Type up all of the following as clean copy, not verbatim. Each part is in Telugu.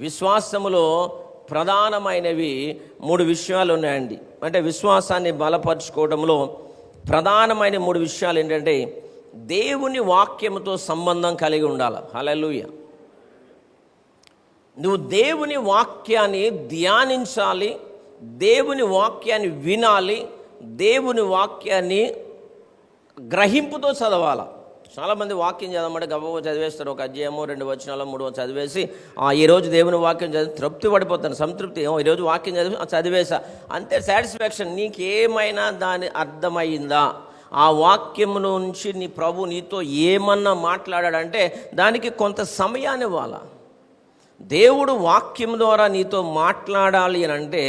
విశ్వాసములో ప్రధానమైనవి 3 విషయాలు ఉన్నాయండి. అంటే విశ్వాసాన్ని బలపరచుకోవడంలో ప్రధానమైన 3 విషయాలు ఏంటంటే, దేవుని వాక్యముతో సంబంధం కలిగి ఉండాలి. హల్లెలూయా. నువ్వు దేవుని వాక్యాన్ని ధ్యానించాలి, దేవుని వాక్యాన్ని వినాలి, దేవుని వాక్యాన్ని గ్రహింపుతో చదవాలి. చాలామంది వాక్యం చదవమంటే గబగబా చదివేస్తారు. ఒక అధ్యాయమో 2 వచనాలు 3 చదివేసి ఈరోజు దేవుని వాక్యం చదివి తృప్తి పడిపోతాను, సంతృప్తి. ఈరోజు వాక్యం చదివేసా అంతే, సాటిస్ఫాక్షన్. నీకేమైనా దాని అర్థమైందా? ఆ వాక్యం నుంచి నీ ప్రభు నీతో ఏమన్నా మాట్లాడాడంటే దానికి కొంత సమయాన్ని ఇవ్వాలా. దేవుడు వాక్యం ద్వారా నీతో మాట్లాడాలి అని అంటే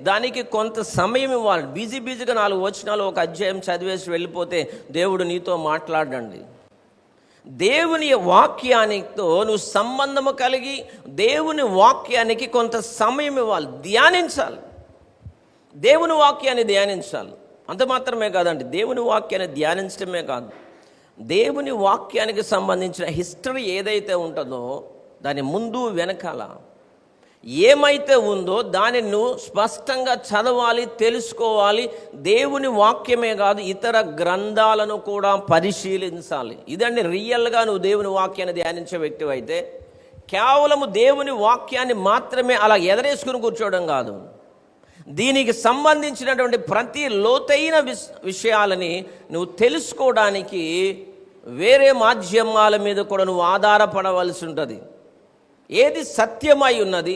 దానికి కొంత సమయం ఇవ్వాలి. బిజీగా 4 వచనాలు ఒక అధ్యాయం చదివేసి వెళ్ళిపోతే దేవుడు నీతో మాట్లాడండి. దేవుని వాక్యానితో నువ్వు సంబంధము కలిగి దేవుని వాక్యానికి కొంత సమయం ఇవ్వాలి, ధ్యానించాలి. దేవుని వాక్యాన్ని ధ్యానించాలి. అంత మాత్రమే కాదండి, దేవుని వాక్యాన్ని ధ్యానించడమే కాదు, దేవుని వాక్యానికి సంబంధించిన హిస్టరీ ఏదైతే ఉంటుందో దాని ముందు వెనకాల ఏమైతే ఉందో దానిని నువ్వు స్పష్టంగా చదవాలి, తెలుసుకోవాలి. దేవుని వాక్యమే కాదు, ఇతర గ్రంథాలను కూడా పరిశీలించాలి. ఇదండి రియల్గా నువ్వు దేవుని వాక్యాన్ని ధ్యానించే వ్యక్తి అయితే. కేవలము దేవుని వాక్యాన్ని మాత్రమే అలా ఎదరేసుకుని కూర్చోవడం కాదు, దీనికి సంబంధించినటువంటి ప్రతి లోతైన విషయాలని నువ్వు తెలుసుకోవడానికి వేరే మాధ్యమాల మీద కూడా నువ్వు ఆధారపడవలసి ఉంటుంది. ఏది సత్యమై ఉన్నది,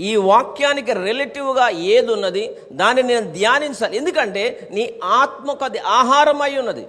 ఈ వాక్యానికి రిలేటివ్గా ఏది ఉన్నది, దాన్ని నేను ధ్యానించాలి. ఎందుకంటే నీ ఆత్మకు అది ఆహారమై ఉన్నది.